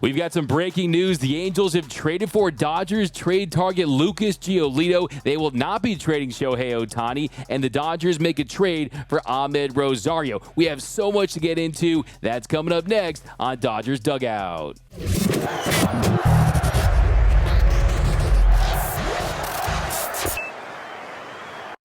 We've got some breaking news. The Angels have traded for Dodgers trade target Lucas Giolito. They will not be trading Shohei Ohtani, and the Dodgers make a trade for Amed Rosario. We have so much to get into. That's coming up next on Dodgers Dugout.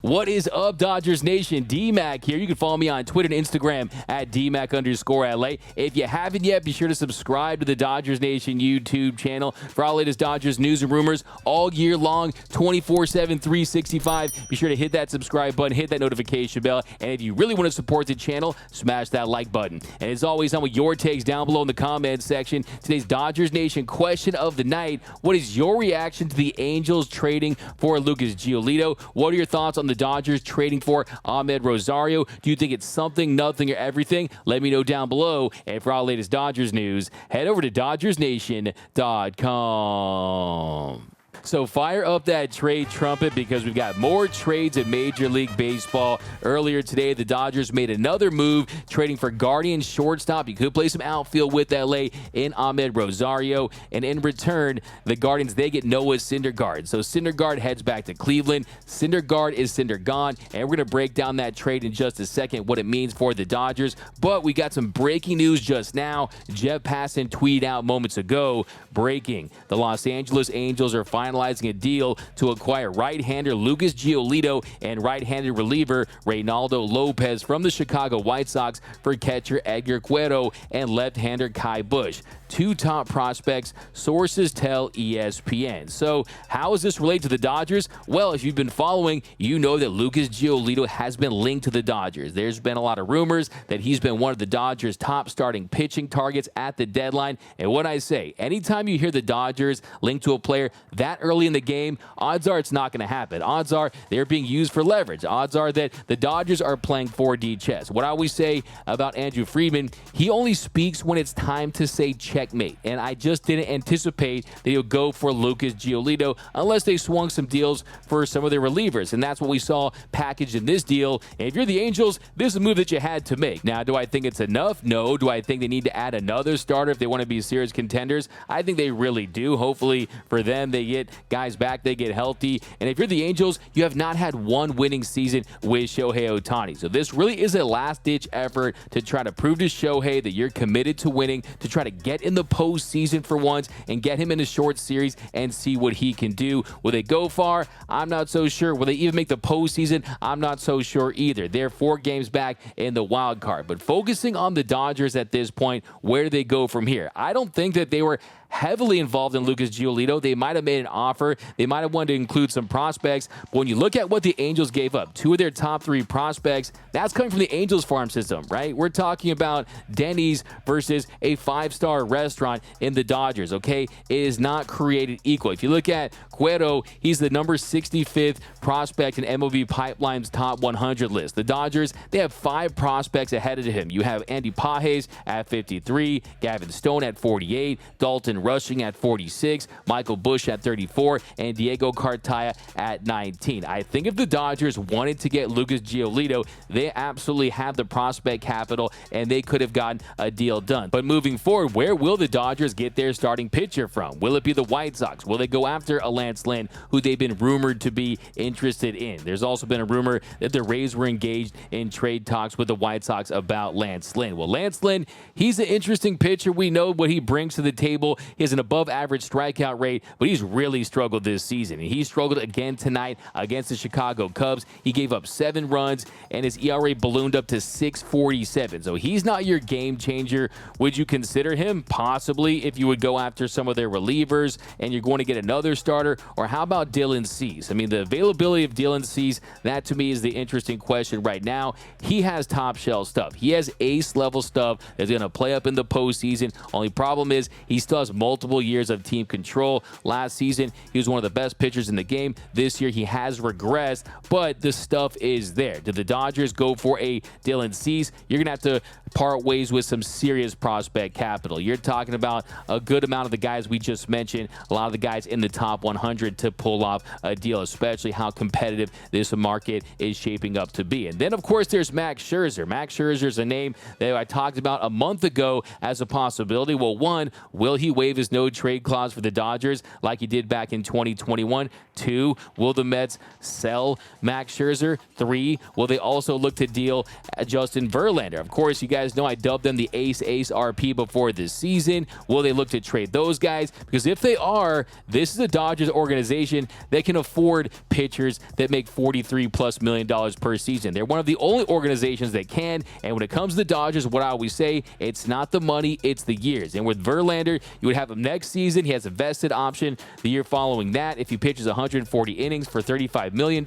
What is up, Dodgers Nation? D-Mac here. You can follow me on Twitter and Instagram at DMac_LA. If you haven't yet, be sure to subscribe to the Dodgers Nation YouTube channel for all latest Dodgers news and rumors all year long, 24/7, 365. Be sure to hit that subscribe button, hit that notification bell, and if you really want to support the channel, smash that like button. And as always, I'm with your takes down below in the comments section. Today's Dodgers Nation question of the night: what is your reaction to the Angels trading for Lucas Giolito? What are your thoughts on the Dodgers trading for Amed Rosario? Do you think it's something, nothing, or everything? Let me know down below. And for all the latest Dodgers news, head over to DodgersNation.com. So fire up that trade trumpet because we've got more trades in Major League Baseball. Earlier today, the Dodgers made another move, trading for Guardians shortstop. You could play some outfield with LA in Amed Rosario. And in return, the Guardians, they get Noah Syndergaard. So Syndergaard heads back to Cleveland. Syndergaard is Syndergone. And we're going to break down that trade in just a second, what it means for the Dodgers. But we got some breaking news just now. Jeff Passan tweeted out moments ago, breaking: the Los Angeles Angels are finalizing a deal to acquire right-hander Lucas Giolito and right-handed reliever Reynaldo Lopez from the Chicago White Sox for catcher Edgar Cueto and left-hander Kai Busch. Two top prospects, sources tell ESPN. So how does this relate to the Dodgers? Well, if you've been following, you know that Lucas Giolito has been linked to the Dodgers. There's been a lot of rumors that he's been one of the Dodgers' top starting pitching targets at the deadline. And what I say, anytime you hear the Dodgers linked to a player that early in the game, odds are it's not going to happen. Odds are they're being used for leverage. Odds are that the Dodgers are playing 4D chess. What I always say about Andrew Friedman, he only speaks when it's time to say checkmate. And I just didn't anticipate that he'll go for Lucas Giolito unless they swung some deals for some of their relievers. And that's what we saw packaged in this deal. And if you're the Angels, this is a move that you had to make. Now, do I think it's enough? No. Do I think they need to add another starter if they want to be serious contenders? I think they really do. Hopefully for them, they get guys back, they get healthy. And if you're the Angels, you have not had one winning season with Shohei Ohtani. So this really is a last-ditch effort to try to prove to Shohei that you're committed to winning, to try to get in the postseason for once and get him in a short series and see what he can do. Will they go far? I'm not so sure. Will they even make the postseason? I'm not so sure either. They're 4 games back in the wild card. But focusing on the Dodgers at this point, where do they go from here? I don't think that they were heavily involved in Lucas Giolito. They might have made an offer. They might have wanted to include some prospects. But when you look at what the Angels gave up, 2 of their top 3 prospects, that's coming from the Angels farm system, right? We're talking about Denny's versus a 5-star restaurant in the Dodgers, okay? It is not created equal. If you look at Cueto, he's the number 65th prospect in MLB Pipeline's top 100 list. The Dodgers, they have 5 prospects ahead of him. You have Andy Pages at 53, Gavin Stone at 48, Dalton Rushing at 46, Michael Busch at 34, and Diego Cartaya at 19. I think if the Dodgers wanted to get Lucas Giolito, they absolutely have the prospect capital, and they could have gotten a deal done. But moving forward, where will the Dodgers get their starting pitcher from? Will it be the White Sox? Will they go after a Lance Lynn, who they've been rumored to be interested in? There's also been a rumor that the Rays were engaged in trade talks with the White Sox about Lance Lynn. Well, Lance Lynn, he's an interesting pitcher. We know what he brings to the table. He has an above-average strikeout rate, but he's really struggled this season. And he struggled again tonight against the Chicago Cubs. He gave up 7 runs, and his ERA ballooned up to 6.47. So he's not your game changer. Would you consider him? Possibly, if you would go after some of their relievers and you're going to get another starter. Or how about Dylan Cease? I mean, the availability of Dylan Cease, that to me is the interesting question right now. He has top-shelf stuff. He has ace-level stuff that's going to play up in the postseason. Only problem is he still has multiple years of team control. Last season, he was one of the best pitchers in the game. This year, he has regressed, but the stuff is there. Did the Dodgers go for a Dylan Cease? You're going to have to part ways with some serious prospect capital. You're talking about a good amount of the guys we just mentioned, a lot of the guys in the top 100 to pull off a deal, especially how competitive this market is shaping up to be. And then, of course, there's Max Scherzer. Max Scherzer is a name that I talked about a month ago as a possibility. Well, one, will he waive his no-trade clause for the Dodgers like he did back in 2021? Two, will the Mets sell Max Scherzer? Three, will they also look to deal Justin Verlander? Of course, you guys know I dubbed them the Ace RP before this season. Will they look to trade those guys? Because if they are, this is a Dodgers organization that can afford pitchers that make $43+ million per season. They're one of the only organizations that can, and when it comes to the Dodgers, what I always say, it's not the money, it's the years. And with Verlander, you would have him next season. He has a vested option the year following that if he pitches 140 innings for $35 million.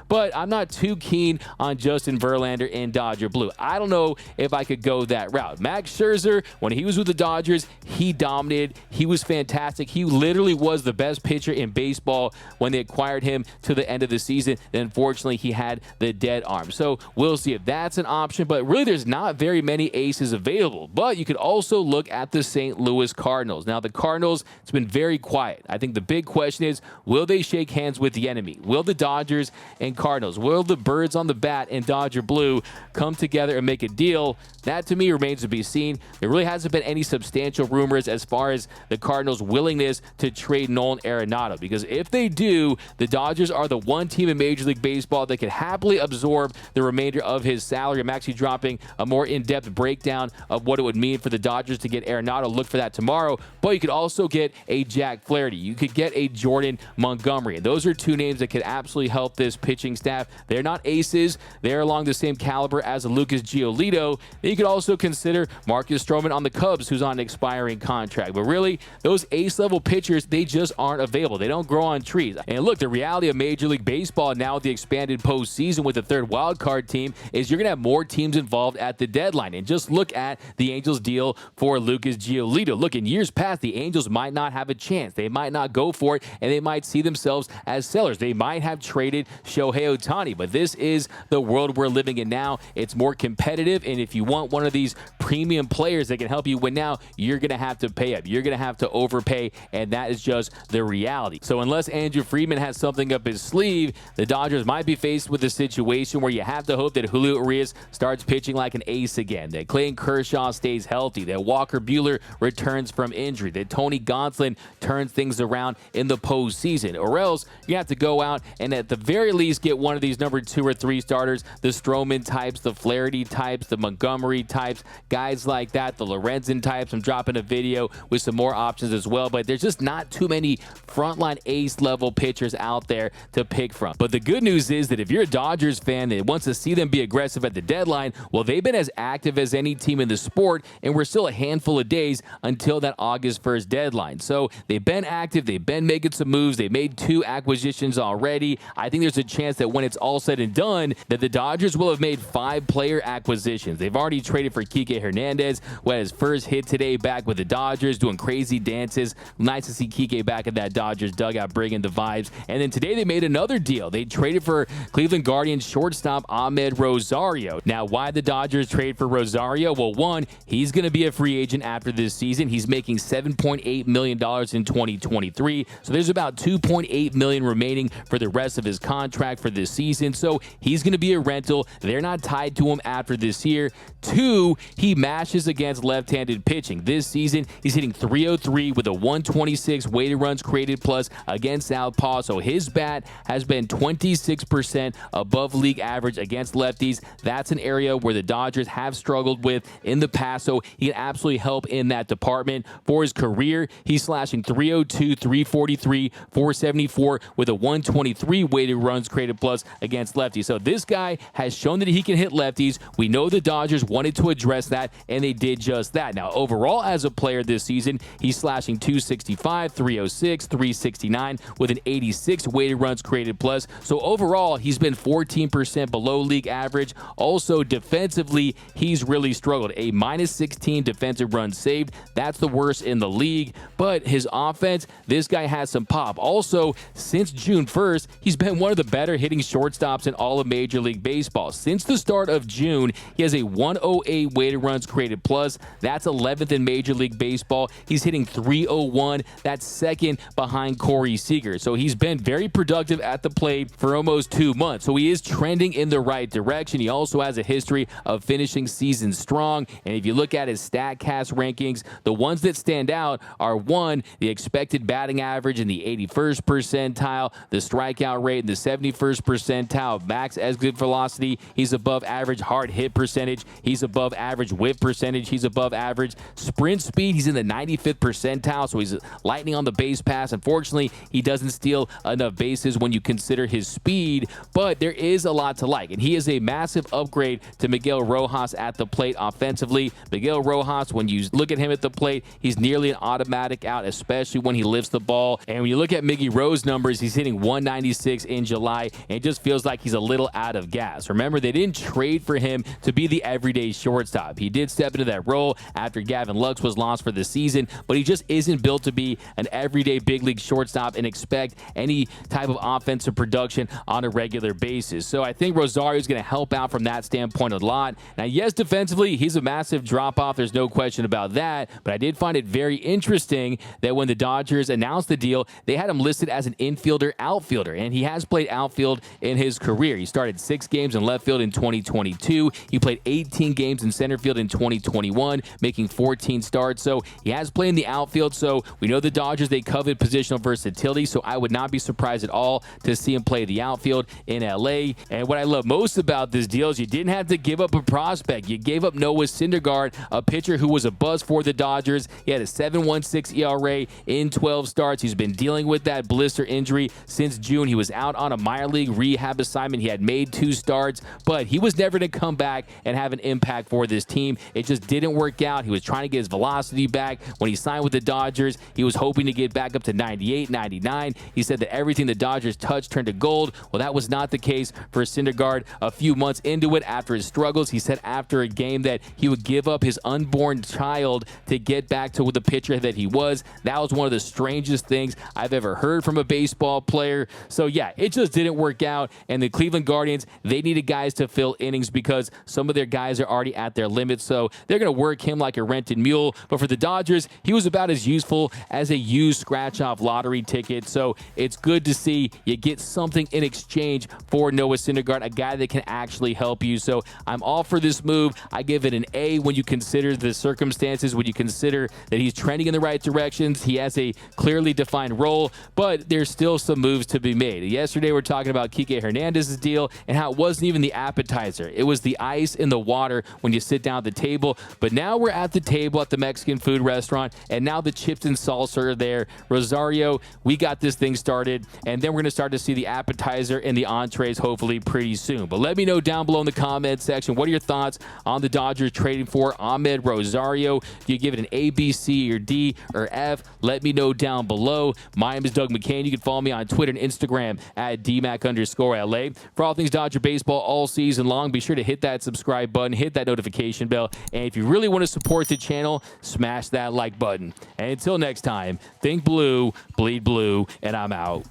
But I'm not too keen on Justin Verlander in Dodger blue. I don't know if I could go that route. Max Scherzer, when he was with the Dodgers, he dominated. He was fantastic. He literally was the best pitcher in baseball when they acquired him to the end of the season. Then unfortunately, he had the dead arm. So we'll see if that's an option. But really, there's not very many aces available. But you could also look at the St. Louis Cardinals. Now, the Cardinals, it's been very quiet. I think the big question is, will they shake hands with the enemy? Will the Dodgers and Cardinals, will the birds on the bat and Dodger blue come together and make a deal? That, to me, remains to be seen. There really hasn't been any substantial rumors as far as the Cardinals' willingness to trade Nolan Arenado, because if they do, the Dodgers are the one team in Major League Baseball that can happily absorb the remainder of his salary. I'm actually dropping a more in-depth breakdown of what it would mean for the Dodgers to get Arenado. Look for that tomorrow. But you could also get a Jack Flaherty. You could get a Jordan Montgomery. And those are two names that could absolutely help this pitching staff. They're not aces. They're along the same caliber as a Lucas Giolito. You could also consider Marcus Stroman on the Cubs, who's on an expiring contract. But really, those ace-level pitchers, they just aren't available. They don't grow on trees. And look, the reality of Major League Baseball now with the expanded postseason with the third wild card team is you're going to have more teams involved at the deadline. And just look at the Angels deal for Lucas Giolito. Look, in years past, the Angels might not have a chance. They might not go for it, and they might see themselves as sellers. They might have traded Shohei Ohtani, but this is the world we're living in now. It's more competitive, and if you want one of these premium players that can help you win now, you're going to have to pay up. You're going to have to overpay, and that is just the reality. So unless Andrew Friedman has something up his sleeve, the Dodgers might be faced with a situation where you have to hope that Julio Urias starts pitching like an ace again, that Clayton Kershaw stays healthy, that Walker Buehler returns from injury, that Tony Gonsolin turns things around in the postseason, or else you have to go out and at the very least get one of these number 2 or 3 starters, the Stroman types, the Flaherty types, the Montgomery types, guys like that, the Lorenzen types. I'm dropping a video with some more options as well, but there's just not too many frontline ace level pitchers out there to pick from. But the good news is that if you're a Dodgers fan that wants to see them be aggressive at the deadline, well, they've been as active as any team in the sport, and we're still a handful of days until that August 1st deadline. So they've been active, they've been making some moves, they made 2 acquisitions already. I think there's a chance that when it's all said and done, that the Dodgers will have made 5 player acquisitions. They've already traded for Kike Hernandez, who had his first hit today back with the Dodgers, doing crazy dances. Nice to see Kike back at that Dodgers dugout, bringing the vibes. And then today they made another deal. They traded for Cleveland Guardians shortstop Ahmed Rosario. Now, why the Dodgers trade for Rosario? Well, one, he's going to be a free agent after this season. He's making $7.8 million in 2023. So there's about $2.8 million remaining for the rest of his contract for this season. So he's going to be a rental. They're not tied to him after this year. 2, he mashes against left-handed pitching. This season, he's hitting .303 with a 126 weighted runs created plus against southpaw. So his bat has been 26% above league average against lefties. That's an area where the Dodgers have struggled with in the past, so he can absolutely help in that department. For his career, he's slashing .302, .343, .474 with a 123 weighted runs created plus against lefties. So this guy has shown that he can hit lefties. We know the Dodgers wanted to address that, and they did just that. Now, overall, as a player this season, he's slashing .265, .306, .369 with an 86 weighted runs created plus. So overall, he's been 14% below league average. Also, defensively, he's really struggled. A -16 defensive runs saved. That's the worst in in the league, but his offense, this guy has some pop. Also, since June 1st, he's been one of the better hitting shortstops in all of Major League Baseball. Since the start of June, he has a 108 weighted runs created plus. That's 11th in Major League Baseball. He's hitting 301. That's second behind Corey Seager. So he's been very productive at the plate for almost 2 months. So he is trending in the right direction. He also has a history of finishing seasons strong. And if you look at his StatCast rankings, the ones that stand out are, one, the expected batting average in the 81st percentile, the strikeout rate in the 71st percentile, max exit velocity. He's above average hard hit percentage. He's above average whip percentage. He's above average sprint speed. He's in the 95th percentile, so he's lightning on the base pass. Unfortunately, he doesn't steal enough bases when you consider his speed, but there is a lot to like, and he is a massive upgrade to Miguel Rojas at the plate offensively. Miguel Rojas, when you look at him at the plate, he's nearly an automatic out, especially when he lifts the ball. And when you look at Miggy Rowe's numbers, he's hitting 196 in July, and it just feels like he's a little out of gas. Remember, they didn't trade for him to be the everyday shortstop. He did step into that role after Gavin Lux was lost for the season, but he just isn't built to be an everyday big league shortstop and expect any type of offensive production on a regular basis. So I think Rosario is going to help out from that standpoint a lot. Now, yes, defensively, he's a massive drop-off. There's no question about that, but I did find it very interesting that when the Dodgers announced the deal, they had him listed as an infielder outfielder, and he has played outfield in his career. He started 6 games in left field in 2022. He played 18 games in center field in 2021, making 14 starts. So he has played in the outfield. So we know the Dodgers, they covet positional versatility. So I would not be surprised at all to see him play the outfield in LA. And what I love most about this deal is you didn't have to give up a prospect. You gave up Noah Syndergaard, a pitcher who was a buzz for the Dodgers. He had a 7.16 ERA in 12 starts. He's been dealing with that blister injury since June. He was out on a minor league rehab assignment. He had made 2 starts, but he was never going to come back and have an impact for this team. It just didn't work out. He was trying to get his velocity back. When he signed with the Dodgers, he was hoping to get back up to 98, 99. He said that everything the Dodgers touched turned to gold. Well, that was not the case for Syndergaard a few months into it after his struggles. He said after a game that he would give up his unborn child to get back to the pitcher that he was. That was one of the strangest things I've ever heard from a baseball player. So yeah, it just didn't work out. And the Cleveland Guardians, they needed guys to fill innings because some of their guys are already at their limits. So they're going to work him like a rented mule. But for the Dodgers, he was about as useful as a used scratch-off lottery ticket. So it's good to see you get something in exchange for Noah Syndergaard, a guy that can actually help you. So I'm all for this move. I give it an A when you consider the circumstances, when you consider that he's trending in the right directions. He has a clearly defined role, but there's still some moves to be made. Yesterday, we're talking about Kike Hernandez's deal and how it wasn't even the appetizer. It was the ice in the water when you sit down at the table. But now we're at the table at the Mexican food restaurant, and now the chips and salsa are there. Rosario, we got this thing started, and then we're going to start to see the appetizer and the entrees hopefully pretty soon. But let me know down below in the comment section, what are your thoughts on the Dodgers trading for Amed Rosario? Do you give it an A, B, C, or D, or F? Let me know down below. My name is Doug McCain. You can follow me on Twitter and Instagram at DMAC_LA. For all things Dodger baseball all season long, be sure to hit that subscribe button, hit that notification bell, and if you really want to support the channel, smash that like button. And until next time, think blue, bleed blue, and I'm out.